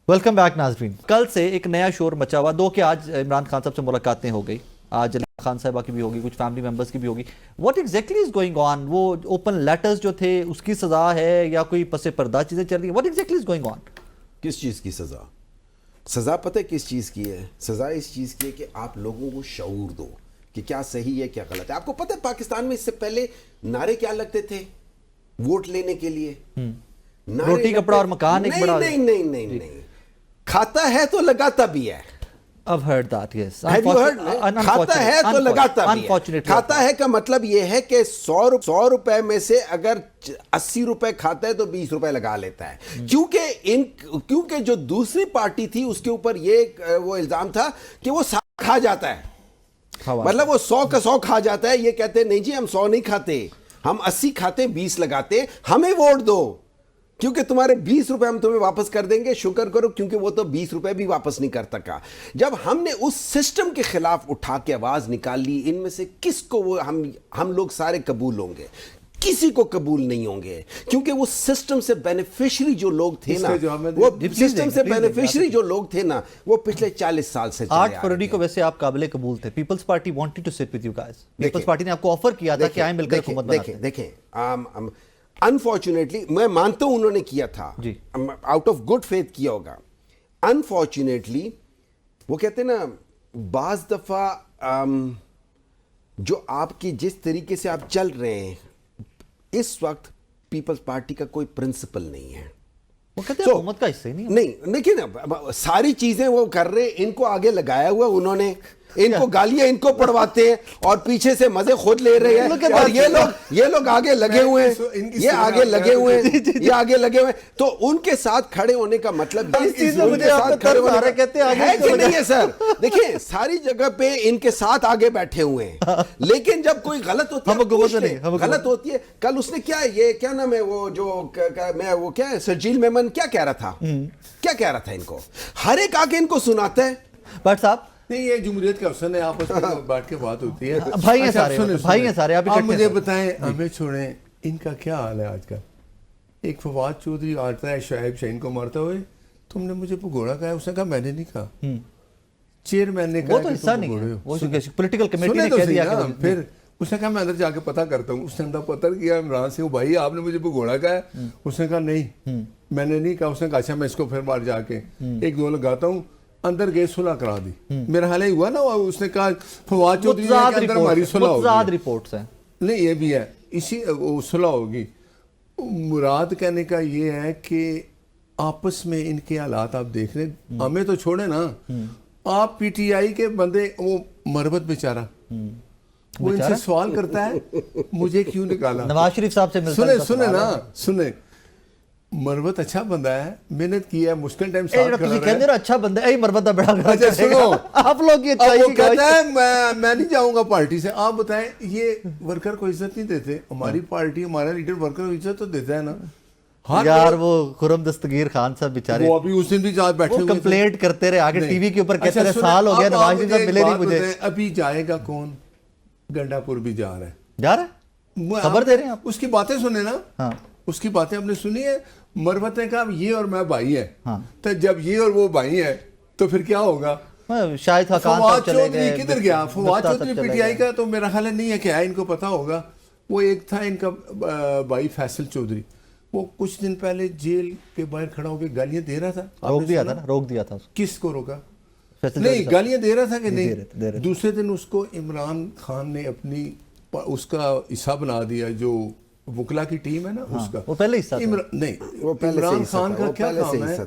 Welcome back ناظرین. کل سے ایک نیا شور مچا ہوا. دو کہ آج عمران خان صاحب سے ملاقاتیں ہو گئی, آج علی خان صاحبہ کی بھی ہوگی, کچھ فیملی ممبرس کی بھی ہوگی. What exactly is going on? وہ اوپن لیٹرز جو تھے اس کی سزا ہے یا کوئی پس پردہ چیزیں چل رہی ہیں؟ What exactly is going on? کس چیز کی سزا؟ سزا پتہ کس چیز کی ہے؟ سزا اس چیز کی ہے کہ آپ لوگوں کو شعور دو کہ کیا صحیح ہے کیا غلط ہے. آپ کو پتہ ہے پاکستان میں اس سے پہلے نعرے کیا لگتے تھے ووٹ لینے کے لیے؟ روٹی کپڑا اور مکان ایک بڑا. نہیں کھاتا ہے تو لگاتا بھی ہے. I've heard that, yes. کھاتا ہے تو لگاتا بھی ہے. کھاتا ہے کا مطلب یہ ہے کہ 100 روپے میں سے اگر 80 روپے کھاتا ہے تو 20 روپے لگا لیتا ہے. کیونکہ جو دوسری پارٹی تھی اس کے اوپر یہ وہ الزام تھا کہ وہ کھا جاتا ہے, مطلب وہ 100 کا 100 کھا جاتا ہے. یہ کہتے ہیں نہیں جی ہم 100 نہیں کھاتے, ہم 80 کھاتے 20 لگاتے, ہمیں ووٹ دو کیونکہ تمہارے 20 روپے ہم تمہیں واپس کر دیں گے. شکر کرو کیونکہ وہ تو 20 روپے بھی واپس نہیں کر سکا. جب ہم نے اس سسٹم کے خلاف اٹھا کے آواز نکال لی, ان میں سے کس کو وہ ہم لوگ سارے قبول ہوں گے؟ کسی کو قبول نہیں ہوں گے, کیونکہ وہ سسٹم سے بینیفیشری جو لوگ تھے نا, وہ سسٹم سے بینیفیشری جو لوگ تھے نا, وہ پچھلے 40 سال سے 8 فروری کو ویسے آپ قابل قبول تھے. Peoples Party wanted to sit with you guys. Peoples Party نے آپ کو آفر کیا تھا کہ آئیں مل کر حکومت بناتے ہیں. دیکھیں انفارچونیٹلی میں مانتا ہوں انہوں نے کیا تھا, آؤٹ آف گڈ فیتھ کیا ہوگا. انفارچونیٹلی وہ کہتے ہیں نا بعض دفعہ جو آپ کی جس طریقے سے آپ چل رہے ہیں اس وقت پیپلز پارٹی کا کوئی پرنسپل نہیں ہے. وہ کہتے ہیں حکومت کا حصہ ہی نہیں. نہیں دیکھیں نا ساری چیزیں وہ کر رہے, ان کو آگے لگایا ہوا انہوں نے, ان کو گالیاں ان کو پڑھواتے ہیں اور پیچھے سے مزے خود لے رہے ہیں. اور یہ لوگ آگے لگے ہوئے ہیں, یہ آگے لگے ہوئے ہیں, یہ آگے لگے ہوئے ہیں. تو ان کے ساتھ کھڑے ہونے کا مطلب ہے کہ نہیں ہے سر. دیکھیں ساری جگہ پہ ان کے ساتھ آگے بیٹھے ہوئے ہیں, لیکن جب کوئی غلط ہوتی ہے کل اس نے کیا نام ہے وہ جو وہ کیا ہے سرجیل میمن کیا کہہ رہا تھا ان کو, ہر ایک آگے ان کو سناتا ہے. بٹ صاحب نہیں, یہ جمہوریت کا افسر ہے, آپس میں بیٹھ کے بات ہوتی ہے. بھائی ہیں سارے. آپ مجھے بتائیں, ہمیں چھوڑیں, ان کا کیا حال ہے آج کل؟ ایک فواد چودھری آتا ہے شعیب شاہین کو مارتا ہوئے, تم نے مجھے بھگوڑا کہا. اس نے کہا میں نے نہیں کہا, چیئرمین نے کہا. وہ تو حصہ نہیں ہے, وہ پولیٹیکل کمیٹی نے کہہ دیا. پھر اس نے کہا میں اندر جا کے پتہ کرتا ہوں. اس نے اندر پتہ کیا عمران سنگھ بھائی آپ نے مجھے بھگوڑا کہا ہے. اس نے کہا نہیں میں نے نہیں کہا. اس نے کہا اچھا میں اس کو پھر بار جا کے 1-2 لگاتا ہوں. اندر گئے صلح کرا دی. میرا حال ہی ہوا نا, اس نے کہا فواد چودھری نے اندر ہماری صلح ہوگی. رپورٹس ہیں نہیں یہ بھی ہے, اسی صلح ہوگی. مراد کہنے کا یہ ہے کہ آپس میں ان کے حالات آپ دیکھ رہے ہیں. ہمیں تو چھوڑیں نا, آپ پی ٹی آئی کے بندے, وہ مربت بیچارہ وہ ان سے سوال کرتا ہے مجھے کیوں نکالا. نواز شریف صاحب سے سنیں مروت اچھا بندہ ہے, محنت کی ہے, مشکل ٹائم ساتھ کھڑا رہا ہے. اچھا بندہ ہے مروت دا بڑا. اچھا سنو, آپ لوگ یہ وہ کہتا ہے میں نہیں جاؤں گا پارٹی سے. آپ بتائیں یہ ورکر کو عزت نہیں دیتے. ہماری پارٹی ہمارا لیڈر ورکر کو عزت تو دیتا ہے نا. یار وہ خرم دستگیر خان صاحب بیچارے, وہ ابھی اس دن بھی جا بیٹھے ہوئے کمپلینٹ کرتے رہے آگے ٹی وی کے اوپر, کہتے رہے سال ہو گیا نواز شریف صاحب ملے نہیں مجھے. ابھی جائے گا کون؟ گنڈا پور بھی جا رہا ہے, خبر دے رہے ہیں آپ. اس کی باتیں سنیں نا, اس کی باتیں ہم نے سنی ہے. مربت نے کہا یہ اور میں بھائی ہیں, تو جب یہ اور وہ بھائی ہیں تو پھر کیا ہوگا؟ شاید فواد چودھری کدھر گیا؟ Fawad Chaudhry P T I کا تو میرا خیال نہیں ہے کہ ان کو پتا ہوگا. وہ ایک تھا ان کا بھائی فیصل چودھری, وہ کچھ دن پہلے جیل کے باہر کھڑا ہو کے گالیاں دے رہا تھا. روک دیا تھا. کس کو روکا؟ نہیں گالیاں دے رہا تھا کہ نہیں. دوسرے دن اس کو عمران خان نے اپنی اس کا حصہ بنا دیا, جو وکلا کی ٹیم ہے نا اس کا. وہ پہلے حصہ نہیں, عمران خان کا کیا کام ہے,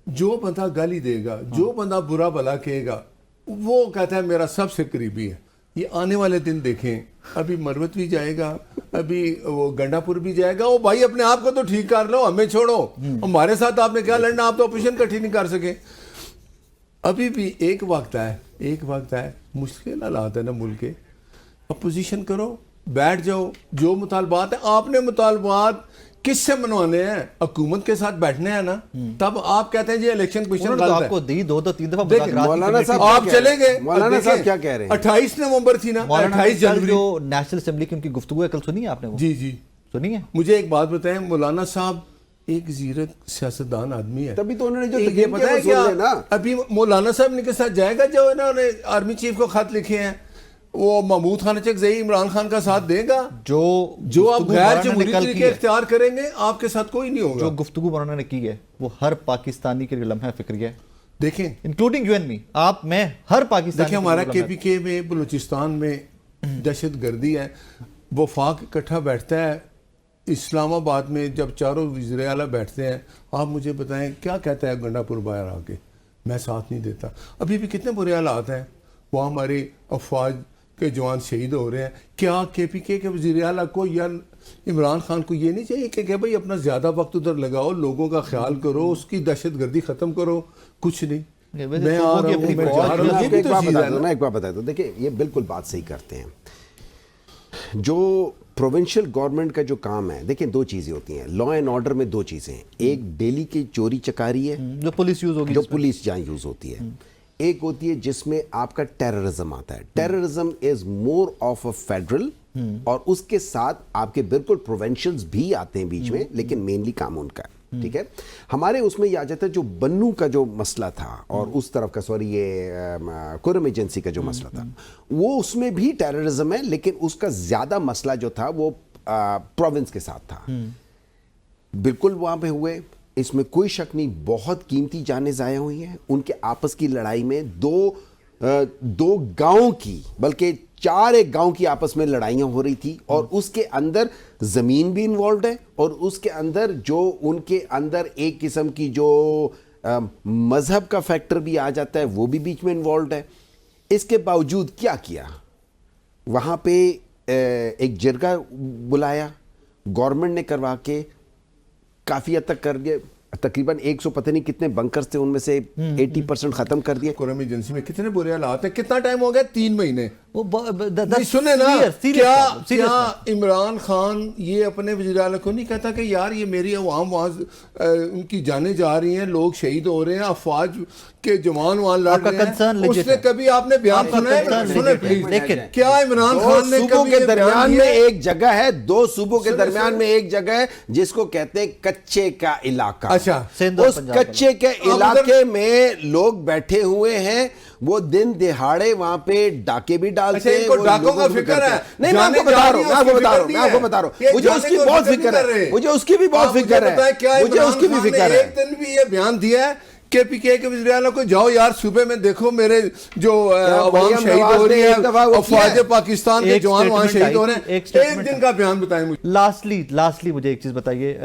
جو بندہ گالی دے گا, جو بندہ برا بھلا کہے گا, وہ کہتا ہے میرا سب سے قریبی ہے. یہ آنے والے دن دیکھیں, ابھی مروت بھی جائے گا, ابھی وہ گنڈا پور بھی جائے گا. وہ بھائی اپنے آپ کو تو ٹھیک کر لو, ہمیں چھوڑو. ہمارے ساتھ آپ نے کیا لڑنا, آپ تو اپوزیشن کٹھی نہیں کر سکے. ابھی بھی ایک وقت ہے, مشکل حالات ہے نا ملک کے. اپوزیشن کرو, بیٹھ جاؤ, جو مطالبات ہیں آپ نے مطالبات کس سے منوانے ہیں؟ حکومت کے ساتھ بیٹھنے ہیں نا. تب آپ کہتے ہیں جی الیکشن کمیشن غلط ہے. آپ کو دی 2-3 دفعہ مولانا صاحب آپ چلے گئے. مولانا صاحب کیا کہہ رہے ہیں؟ 28 نومبر تھی نا, 28 جنوری جو نیشنل اسمبلی کی ان کی گفتگو ہے کل سنی ہے آپ نے؟ جی سنی ہے. مجھے ایک بات بتائیں, مولانا صاحب ایک زیرک سیاستدان آدمی ہے. تبھی تو انہوں نے جو یہ پتا ہے کیا ابھی مولانا صاحب نے کے ساتھ جائے گا جو انہوں نے آرمی چیف کو خط لکھے ہیں, وہ محمود خان چکزئی عمران خان کا ساتھ دے گا. جو آپ غیر جمہوری طریقے اختیار کریں گے آپ کے ساتھ کوئی نہیں ہوگا. جو گفتگو مولانا نے کی ہے وہ ہر پاکستانی کے لیے لمحہ فکری ہے, دیکھیں انکلوڈنگ یو اینڈ می, آپ میں ہر پاکستانی. دیکھیں ہمارا کے پی کے میں بلوچستان میں دہشت گردی ہے, وفاق اکٹھا بیٹھتا ہے اسلام آباد میں, جب چاروں وزیر اعلیٰ بیٹھتے ہیں, آپ مجھے بتائیں کیا کہتا ہے گنڈا پور باہر آ کے, میں ساتھ نہیں دیتا. ابھی بھی کتنے برے حالات ہیں, وہاں ہماری افواج کے جوان شہید ہو رہے ہیں. کیا کے پی کے وزیر اعلیٰ کو یا عمران خان کو یہ نہیں چاہیے کہ بھائی اپنا زیادہ وقت ادھر لگاؤ, لوگوں کا خیال کرو, اس کی دہشت گردی ختم کرو؟ کچھ نہیں. میں آ رہا ہوں, میں جا رہا ہوں. ایک بات بتا دوں, دیکھیں یہ بالکل بات صحیح کرتے ہیں. جو پروونشل گورنمنٹ کا جو کام ہے, دیکھیں دو چیزیں ہوتی ہیں لا اینڈ آرڈر میں, دو چیزیں ہیں. ایک ڈیلی کی چوری چکاری ہے جو پولیس یوز ہوگی, جو پولیس جہاں یوز ہوتی ہے. ایک ہوتی ہے جس میں آپ کا ٹیررزم آتا ہے. Terrorism is more of a federal, اور اس کے ساتھ آپ کے بالکل پروونشلز بھی آتے ہیں بیچ میں, لیکن مینلی کام ان کا ہے. ٹھیک ہے, ہمارے اس میں یہ آ جاتا ہے جو بنو کا جو مسئلہ تھا, اور اس طرف کا سوری یہ کرم ایجنسی کا جو مسئلہ تھا, وہ اس میں بھی ٹیررزم ہے, لیکن اس کا زیادہ مسئلہ جو تھا وہ پروونس کے ساتھ تھا. بالکل وہاں پہ ہوئے, اس میں کوئی شک نہیں, بہت قیمتی جانیں ضائع ہوئی ہیں. ان کے آپس کی لڑائی میں دو گاؤں کی, بلکہ 4 ایک گاؤں کی آپس میں لڑائیاں ہو رہی تھی, اور اس کے اندر زمین بھی انوالوڈ ہے, اور اس کے اندر جو ان کے اندر ایک قسم کی جو مذہب کا فیکٹر بھی آ جاتا ہے, وہ بھی بیچ میں انوالوڈ ہے. اس کے باوجود کیا کیا, وہاں پہ ایک جرگہ بلایا گورنمنٹ نے کروا کے, کافی حد تک کر گئے. تقریباً 100 پتہ نہیں کتنے بنکرز تھے, ان میں سے 80% ختم کر دیے. کرم ایجنسی میں کتنے برے حالات ہیں. کتنا ٹائم ہو گیا؟ 3 مہینے. سنیں نا, کیا عمران خان یہ اپنے وزیر اعلیٰ کو نہیں کہتا کہ یار یہ میری عوام وہاں ان کی جانیں جا رہی ہیں, لوگ شہید ہو رہے ہیں, افواج کے جوان وہاں لڑ رہے ہیں. اس نے کبھی آپ نے بیان سنا ہے؟ سنیں پلیز. کیا عمران خان نے صوبوں کے درمیان میں ایک جگہ ہے, 2 صوبوں کے درمیان میں ایک جگہ ہے جس کو کہتے ہیں کچے کا علاقہ. اچھا, اس کچے کے علاقے میں لوگ بیٹھے ہوئے ہیں, وہ دن دہاڑے وہاں پہ ڈاکے بھی ڈالتے ہیں. ڈاکوں کا فکر ہے. نہیں, میں آپ کو بتا رہا ہوں, مجھے اس کی بہت فکر ہے, مجھے اس کی بھی بہت فکر ہے, مجھے اس کی بھی فکر ہے. ایک دن بھی یہ بیان دیا ہے کے پی کے وزیر اعلیٰ کو, جاؤ یار صوبے میں دیکھو میرے جو عوام شہید ہو رہی ہے, افواج پاکستان کے جوان وہاں شہید ہو رہے ہیں. ایک دن کا بیان بتائیں مجھے. لاسٹلی مجھے ایک چیز بتائیے,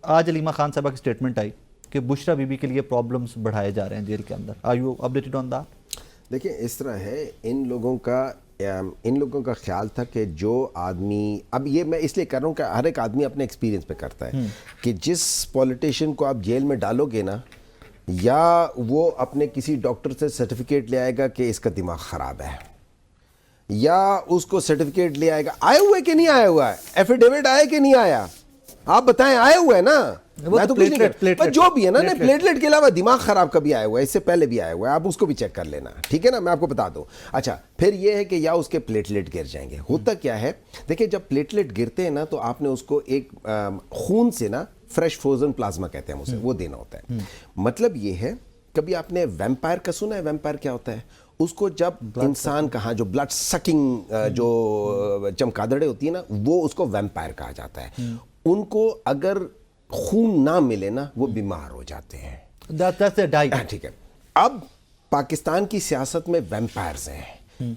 آج علیمہ خان صاحبہ کی سٹیٹمنٹ آئی کہ بشرا بی بی کے لیے پرابلمز بڑھائے جا رہے ہیں جیل کے اندر. Are you updated on that? دیکھیں اس طرح ہے, ان لوگوں کا خیال تھا کہ جو آدمی, اب یہ میں اس لیے کر رہا ہوں کہ ہر ایک آدمی اپنے ایکسپیرینس پہ کرتا ہے, کہ جس پولیٹیشین کو آپ جیل میں ڈالو گے نا, یا وہ اپنے کسی ڈاکٹر سے سرٹیفکیٹ لے آئے گا کہ اس کا دماغ خراب ہے, یا اس کو سرٹیفکیٹ لے آئے گا, آئے ہوئے کہ نہیں آیا ہوا ہے, ایفیڈیوٹ آیا کہ نہیں آیا, آپ بتائیں. آئے ہوئے ہے نا, میں تو کچھ نہیں, پر جو بھی ہے نا, پلیٹلیٹ کے علاوہ دماغ خراب کا بھی آیا ہوا ہے, اس سے پہلے بھی آیا ہوا ہے, آپ اس کو بھی چیک کر لینا. ٹھیک ہے نا, میں آپ کو بتا دوں. اچھا, پھر یہ ہے کہ یا اس کے پلیٹلیٹ گر جائیں گے. ہوتا کیا ہے, دیکھیں جب پلیٹلیٹ گرتے ہیں نا, تو آپ نے اس کو ایک خون سے نا فریش فروزن پلازما کہتے ہیں اسے, وہ دینا ہوتا ہے. مطلب یہ ہے, کبھی آپ نے ویمپائر کا سنا ہے؟ ویمپائر کیا ہوتا ہے؟ اس کو جب انسان کہاں جو بلڈ سکنگ جو چمگادڑیں ہوتی ہیں نا, وہ اس کو ویمپائر کہا جاتا ہے. ان کو اگر خون نہ ملے نا, وہ بیمار ہو جاتے ہیں. ٹھیک ہے. اب پاکستان کی سیاست میں ویمپائرز ہیں,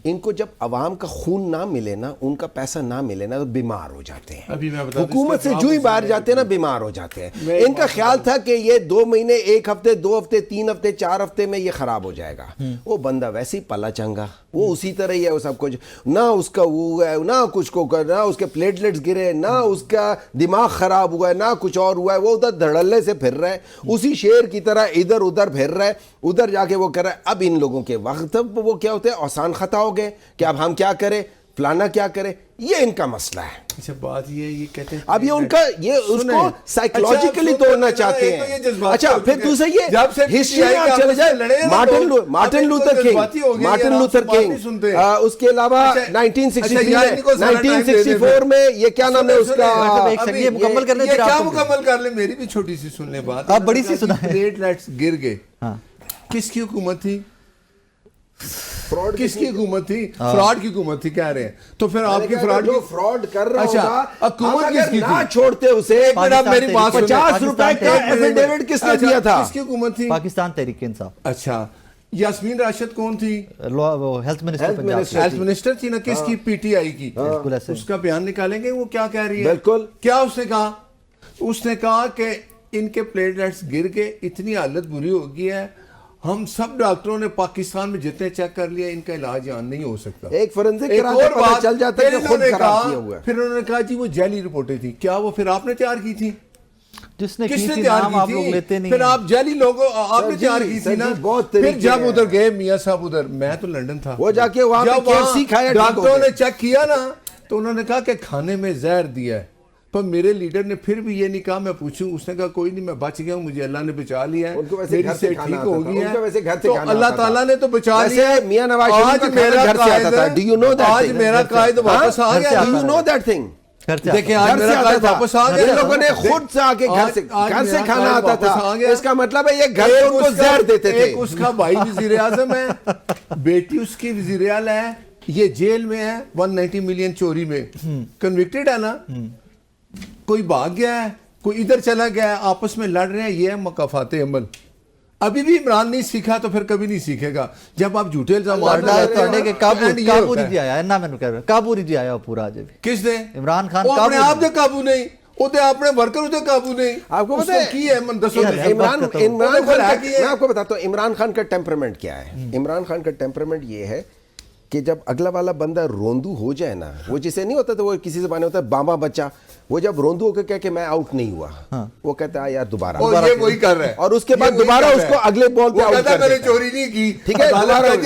ان کو جب عوام کا خون نہ ملے نا, ان کا پیسہ نہ ملے نا, تو بیمار ہو جاتے ہیں. حکومت سے جو ہی باہر جاتے ہیں نا, بیمار ہو جاتے ہیں. ان کا خیال تھا کہ یہ 2 مہینے, 1 ہفتے, 2 ہفتے, 3 ہفتے, 4 ہفتے میں یہ خراب ہو جائے گا. وہ بندہ ویسے ہی پلا چنگا, وہ اسی طرح ہی ہے, وہ سب کچھ, نہ اس کا وہ ہے, نہ کچھ کو کر, نہ اس کے پلیٹلیٹس گرے, نہ اس کا دماغ خراب ہوا ہے, نہ کچھ اور ہوا ہے. وہ ادھر دھڑلے سے پھر رہا ہے, اسی شیر کی طرح ادھر ادھر پھر رہا ہے, ادھر جا کے وہ کر رہا ہے. اب ان لوگوں کے وقت وہ کیا ہوتے ہیں, آسان خطا ہو گئے کہ اب ہم کیا کریں, فلانا کیا کرے. یہ ان کا مسئلہ ہے. اچھا بات یہ کہتے ہیں اب یہ ان کا یہ اس کو سائیکولوجیکلی توڑنا چاہتے ہیں. اچھا پھر دوسرے یہ ہسٹری میں آپ چلے جائیں, مارٹن لوتھر کنگ, اس کے علاوہ 1964 میں یہ کیا نام ہے اس کا, مکمل کر لیں, کیا مکمل کر لیں, میری بھی چھوٹی سی سن لیں بات, آپ بڑی سی سنائیں. پلیٹلیٹس گر گئے, کس کی حکومت تھی, کس کی حکومت تھی, فراڈ کی حکومت تھی کہہ رہے ہیں. تو پھر آپ کی فراڈ کر رہا ہوگا, حکومت کس کی نہ چھوڑتے اسے, میری بات 50 روپے کا ایفیڈیوٹ کس نے دیا تھا, کس کی حکومت تھی, پاکستان تحریک انصاف. اچھا یاسمین راشد کون تھی, ہیلتھ منسٹر, ہیلتھ منسٹر تھی نا, کس کی, پی ٹی آئی کی. اس کا بیان نکالیں گے وہ کیا کہہ رہی ہے, بالکل کیا اس نے کہا, اس نے کہا کہ ان کے پلیٹلیٹس گر کے اتنی حالت بری ہو گئی ہے, ہم سب ڈاکٹروں نے پاکستان میں جتنے چیک کر لیا, ان کا علاج یہاں نہیں ہو سکتا. ایک فورنزک کرا کے پتہ چل جاتا ہے کہ خود خراب کیا ہوا ہے. پھر انہوں نے کہا جی وہ جعلی رپورٹیں تھی, کیا وہ پھر آپ نے تیار کی تھی, جس نے کس کی نے تھی تیار نام آپ لوگ کی لیتے تھی, نہیں پھر آپ جعلی لوگوں آپ نے تیار کی تھی نا. پھر جب ادھر گئے میاں صاحب, ادھر میں تو لندن تھا, وہ جا کے وہاں پہ KFC کھایا, ڈاکٹروں نے چیک کیا نا, تو انہوں نے کہا کہ کھانے میں زہر دیا ہے. پر میرے لیڈر نے پھر بھی یہ نہیں کہا میں پوچھوں, اس نے کہا کوئی نہیں میں بچ گیا ہوں, مجھے اللہ نے بچا لیا ہے, میری سے ٹھیک ہو گئی ہے, تو اللہ تعالیٰ نے تو بچا لیا. میاں نواز شریف کا گھر سے آتا تھا, ڈو یو نو دیٹ, آج میرا قائد واپس آ گیا, do you know that thing, دیکھیں آج میرا قائد واپس آ گیا. ان لوگوں نے خود سے آ کے گھر سے کھانا آتا تھا, اس کا مطلب ہے یہ گھر ان کو زہر دیتے تھے. ایک اس کا بھائی وزیر اعظم ہے, بیٹی اس کی وزیر اعلیٰ ہے, یہ جیل میں ہے 190 ملین چوری میں, کنوکٹڈ ہے نا, کوئی بھاگ گیا ہے, کوئی ادھر چلا گیا ہے, آپس میں لڑ رہے ہیں, یہ ہے مکافات عمل. ابھی بھی عمران نہیں سیکھا تو پھر کبھی نہیں سیکھے گا. جب آپ جھوٹے الزامات قابو نہیں آیا نا, میں نے کہہ رہا قابو نہیں آیا پورا, جب کس نے, عمران خان اپنے آپ سے قابو نہیں, اپنے ورکر اسے قابو نہیں. آپ کو پتہ ہے میں آپ کو بتاتا ہوں عمران خان کا ٹیمپرمنٹ کیا ہے. عمران خان کا ٹیمپرمنٹ یہ ہے کہ جب اگلا والا بندہ روندو ہو جائے نا, وہ جسے نہیں ہوتا تو وہ کسی زبان میں ہوتا ہے باما بچہ, وہ جب روندو ہو کے کہہ کہ میں آؤٹ نہیں ہوا, وہ کہتا ہے یار دوبارہ, یہ وہی کر رہا ہے, اور اس کے بعد دوبارہ اس کو اگلے بال پہ آؤٹ کر دیتا ہے. چوری نہیں کی, ٹھیک ہے,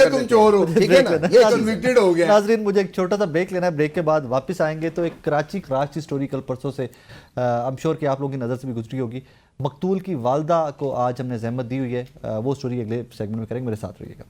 تم چور ہو, ٹھیک ہے نا, یہ کنوکٹڈ ہو گیا. ناظرین مجھے ایک چھوٹا سا بریک لینا ہے, بریک کے بعد واپس آئیں گے. تو ایک کراچی کی سٹوری کل پرسوں سے ایم شور کہ آپ لوگوں کی نظر سے بھی گزری ہوگی. مقتول کی والدہ کو آج ہم نے زحمت دی ہوئی ہے, وہ سٹوری اگلے سیگمنٹ میں کریں گے, میرے ساتھ رہیے گا.